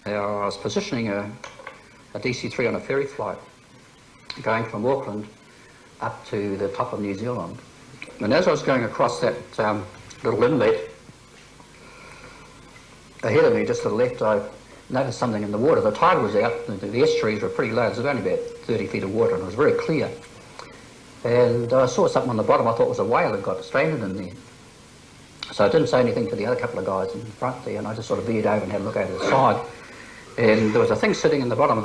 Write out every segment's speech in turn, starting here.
Now, I was positioning a DC-3 on a ferry flight going from Auckland up to the top of New Zealand. And as I was going across that little inlet, ahead of me, just to the left, I noticed something in the water. The tide was out, the estuaries were pretty low. There was only about 30 feet of water and it was very clear. And I saw something on the bottom I thought was a whale that got stranded in there. So I didn't say anything to the other couple of guys in front there, and I just sort of veered over and had a look over the side. And there was a thing sitting in the bottom of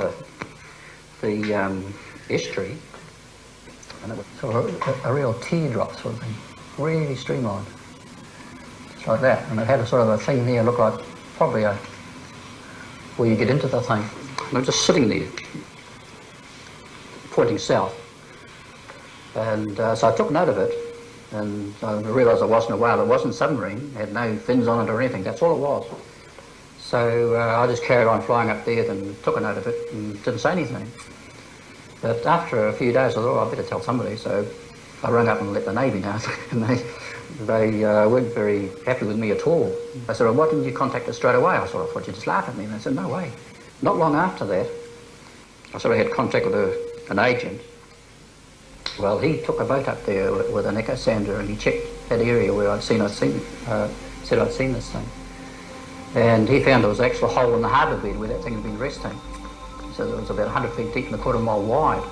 the estuary, and it was sort of a real teardrop sort of thing, really streamlined, just like that. And it had a sort of a thing there, looked like probably where you get into the thing. And it was just sitting there, pointing south. And so I took note of it, and I realised it wasn't a whale, it wasn't submarine, it had no fins on it or anything, that's all it was. So I just carried on flying up there and took a note of it and didn't say anything. But after a few days I thought, oh, I better tell somebody, so I rang up and let the Navy know, and they weren't very happy with me at all. I said, well, why didn't you contact us straight away? I sort of thought you'd just laugh at me, and they said, no way. Not long after that, I sort of had contact with an agent. Well, he took a boat up there with an echo sounder and he checked that area where said I'd seen this thing. And he found there was an actual hole in the harbour bed where that thing had been resting. So it was about 100 feet deep and a quarter mile wide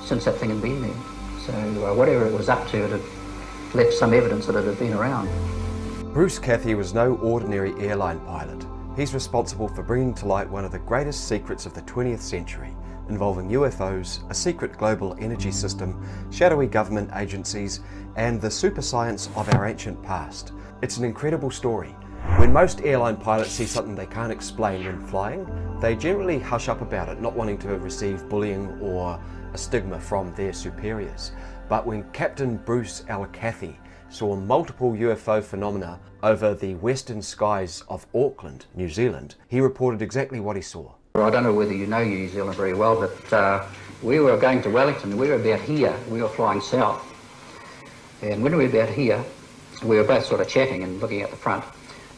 since that thing had been there. So whatever it was up to, it had left some evidence that it had been around. Bruce Cathie was no ordinary airline pilot. He's responsible for bringing to light one of the greatest secrets of the 20th century, involving UFOs, a secret global energy system, shadowy government agencies, and the super science of our ancient past. It's an incredible story. When most airline pilots see something they can't explain when flying, they generally hush up about it, not wanting to receive bullying or a stigma from their superiors. But when Captain Bruce Cathie saw multiple UFO phenomena over the western skies of Auckland, New Zealand, he reported exactly what he saw. I don't know whether you know New Zealand very well, but we were going to Wellington. We were about here. We were flying south. And when we were about here, we were both sort of chatting and looking at the front.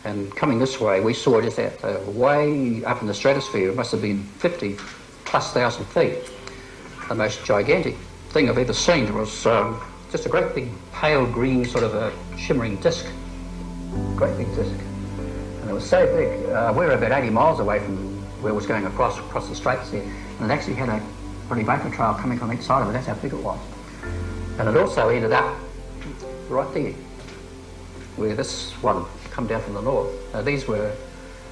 And coming this way, we saw just that way up in the stratosphere, it must have been 50,000+ feet. The most gigantic thing I've ever seen. It was just a great big pale green sort of a shimmering disc. Great big disc. And it was so big. We were about 80 miles away from where it was going across the straits there, and it actually had a pretty vapor trail coming from each side of it. That's how big it was. And it also ended up right there, where this one come down from the north. These were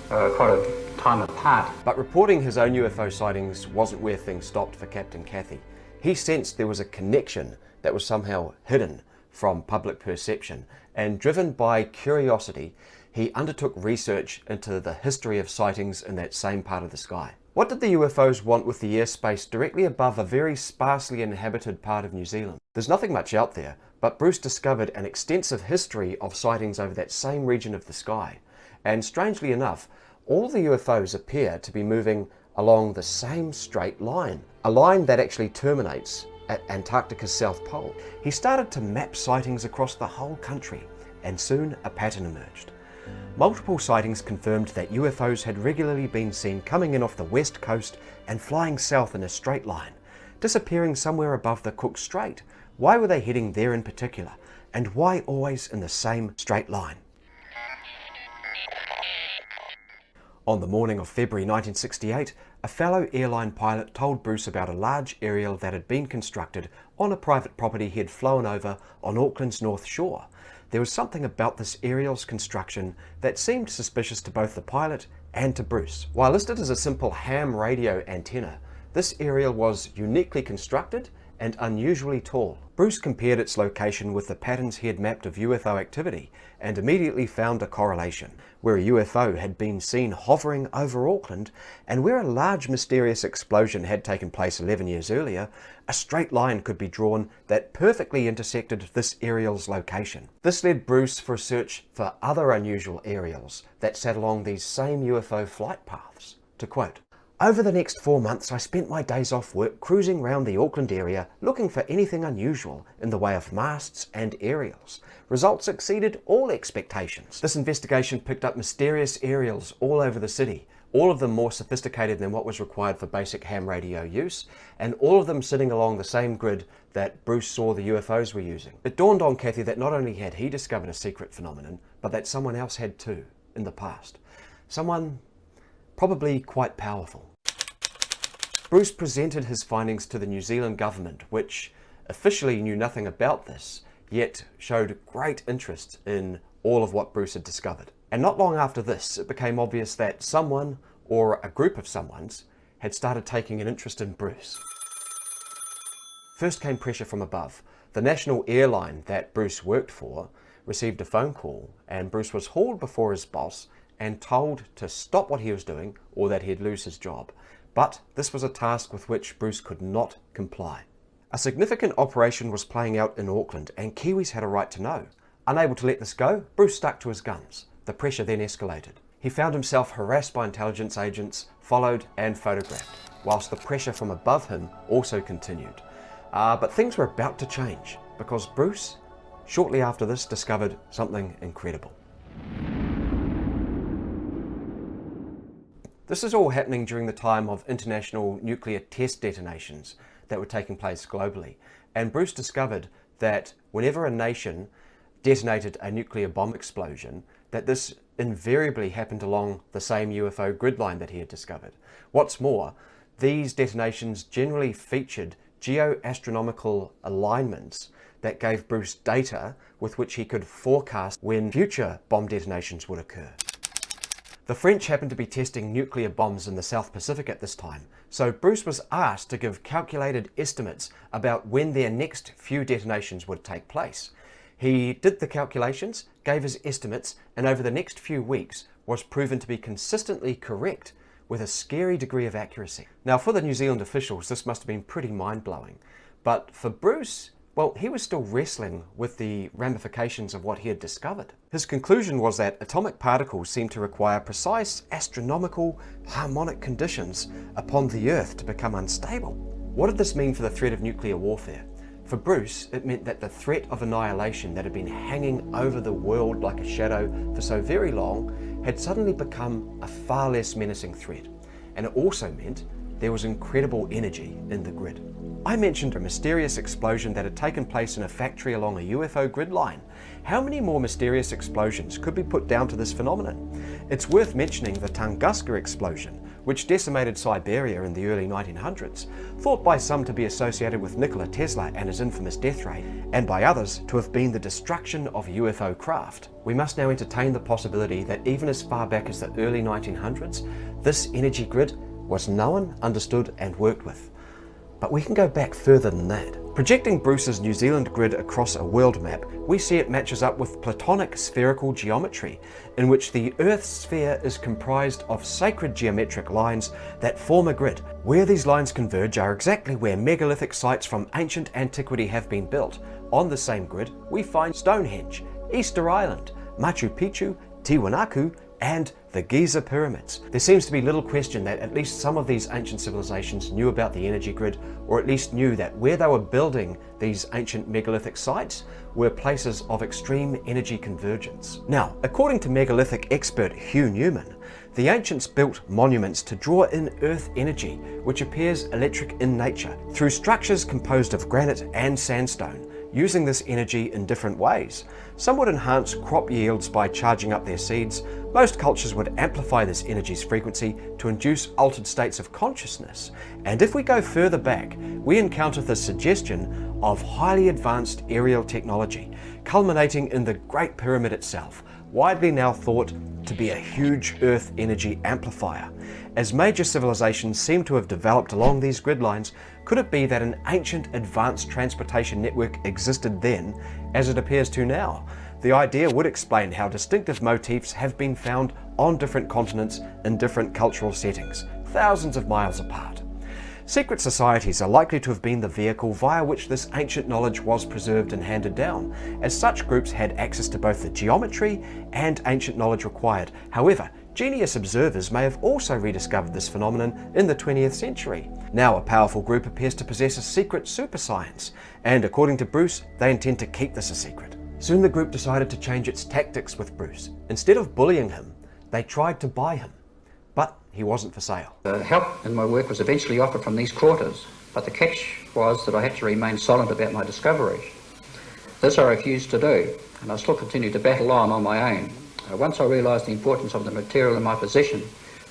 quite a time apart. But reporting his own UFO sightings wasn't where things stopped for Captain Cathie. He sensed there was a connection that was somehow hidden from public perception, and driven by curiosity, he undertook research into the history of sightings in that same part of the sky. What did the UFOs want with the airspace directly above a very sparsely inhabited part of New Zealand? There's nothing much out there, but Bruce discovered an extensive history of sightings over that same region of the sky. And strangely enough, all the UFOs appear to be moving along the same straight line, a line that actually terminates at Antarctica's South Pole. He started to map sightings across the whole country, and soon a pattern emerged. Multiple sightings confirmed that UFOs had regularly been seen coming in off the west coast and flying south in a straight line, disappearing somewhere above the Cook Strait. Why were they heading there in particular? And why always in the same straight line? On the morning of February 1968, a fellow airline pilot told Bruce about a large aerial that had been constructed on a private property he had flown over on Auckland's North Shore. There was something about this aerial's construction that seemed suspicious to both the pilot and to Bruce. While listed as a simple ham radio antenna, this aerial was uniquely constructed and unusually tall. Bruce compared its location with the patterns he had mapped of UFO activity and immediately found a correlation. Where a UFO had been seen hovering over Auckland and where a large mysterious explosion had taken place 11 years earlier, a straight line could be drawn that perfectly intersected this aerial's location. This led Bruce for a search for other unusual aerials that sat along these same UFO flight paths. To quote, "Over the next 4 months I spent my days off work cruising around the Auckland area looking for anything unusual in the way of masts and aerials. Results exceeded all expectations. This investigation picked up mysterious aerials all over the city, all of them more sophisticated than what was required for basic ham radio use, and all of them sitting along the same grid that Bruce saw the UFOs were using. It dawned on Cathie that not only had he discovered a secret phenomenon, but that someone else had too, in the past. Someone probably quite powerful. Bruce presented his findings to the New Zealand government, which officially knew nothing about this, yet showed great interest in all of what Bruce had discovered. And not long after this, it became obvious that someone, or a group of someones, had started taking an interest in Bruce. First came pressure from above. The national airline that Bruce worked for received a phone call, and Bruce was hauled before his boss and told to stop what he was doing or that he'd lose his job. But this was a task with which Bruce could not comply. A significant operation was playing out in Auckland, and Kiwis had a right to know. Unable to let this go, Bruce stuck to his guns. The pressure then escalated. He found himself harassed by intelligence agents, followed and photographed, whilst the pressure from above him also continued. But things were about to change, because Bruce, shortly after this, discovered something incredible. This is all happening during the time of international nuclear test detonations that were taking place globally. And Bruce discovered that whenever a nation detonated a nuclear bomb explosion, that this invariably happened along the same UFO grid line that he had discovered. What's more, these detonations generally featured geoastronomical alignments that gave Bruce data with which he could forecast when future bomb detonations would occur. The French happened to be testing nuclear bombs in the South Pacific at this time, so Bruce was asked to give calculated estimates about when their next few detonations would take place. He did the calculations, gave his estimates, and over the next few weeks was proven to be consistently correct with a scary degree of accuracy. Now, for the New Zealand officials, this must have been pretty mind-blowing, but for Bruce, well, he was still wrestling with the ramifications of what he had discovered. His conclusion was that atomic particles seem to require precise astronomical harmonic conditions upon the Earth to become unstable. What did this mean for the threat of nuclear warfare? For Bruce, it meant that the threat of annihilation that had been hanging over the world like a shadow for so very long had suddenly become a far less menacing threat. And it also meant there was incredible energy in the grid. I mentioned a mysterious explosion that had taken place in a factory along a UFO grid line. How many more mysterious explosions could be put down to this phenomenon? It's worth mentioning the Tunguska explosion, which decimated Siberia in the early 1900s, thought by some to be associated with Nikola Tesla and his infamous death ray, and by others to have been the destruction of UFO craft. We must now entertain the possibility that even as far back as the early 1900s, this energy grid was known, understood, and worked with. But we can go back further than that. Projecting Bruce's New Zealand grid across a world map, we see it matches up with Platonic spherical geometry, in which the Earth's sphere is comprised of sacred geometric lines that form a grid. Where these lines converge are exactly where megalithic sites from ancient antiquity have been built. On the same grid, we find Stonehenge, Easter Island, Machu Picchu, Tiwanaku, and the Giza pyramids. There seems to be little question that at least some of these ancient civilizations knew about the energy grid, or at least knew that where they were building these ancient megalithic sites were places of extreme energy convergence. Now, according to megalithic expert Hugh Newman, the ancients built monuments to draw in earth energy, which appears electric in nature, through structures composed of granite and sandstone, using this energy in different ways. Some would enhance crop yields by charging up their seeds. Most cultures would amplify this energy's frequency to induce altered states of consciousness. And if we go further back, we encounter the suggestion of highly advanced aerial technology, culminating in the Great Pyramid itself, widely now thought to be a huge earth energy amplifier. As major civilizations seem to have developed along these grid lines, could it be that an ancient advanced transportation network existed then as it appears to now? The idea would explain how distinctive motifs have been found on different continents in different cultural settings, thousands of miles apart. Secret societies are likely to have been the vehicle via which this ancient knowledge was preserved and handed down, as such groups had access to both the geometry and ancient knowledge required. However, genius observers may have also rediscovered this phenomenon in the 20th century. Now a powerful group appears to possess a secret super science, and according to Bruce, they intend to keep this a secret. Soon the group decided to change its tactics with Bruce. Instead of bullying him, they tried to buy him. But he wasn't for sale. Help in my work was eventually offered from these quarters, but the catch was that I had to remain silent about my discoveries. This I refused to do, and I still continued to battle on my own. Once I realised the importance of the material in my possession,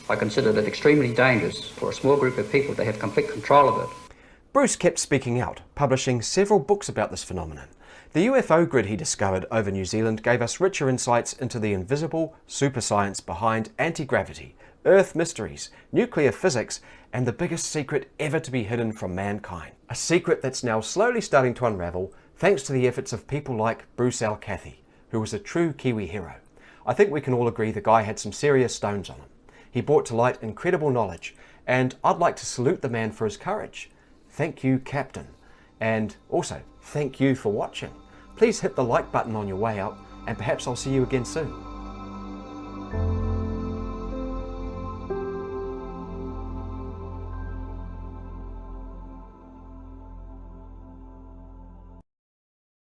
I considered it extremely dangerous for a small group of people to have complete control of it. Bruce kept speaking out, publishing several books about this phenomenon. The UFO grid he discovered over New Zealand gave us richer insights into the invisible super science behind anti-gravity, Earth mysteries, nuclear physics, and the biggest secret ever to be hidden from mankind. A secret that's now slowly starting to unravel thanks to the efforts of people like Bruce Cathie, who was a true Kiwi hero. I think we can all agree the guy had some serious stones on him. He brought to light incredible knowledge, and I'd like to salute the man for his courage. Thank you, Captain. And also, thank you for watching. Please hit the like button on your way out, and perhaps I'll see you again soon.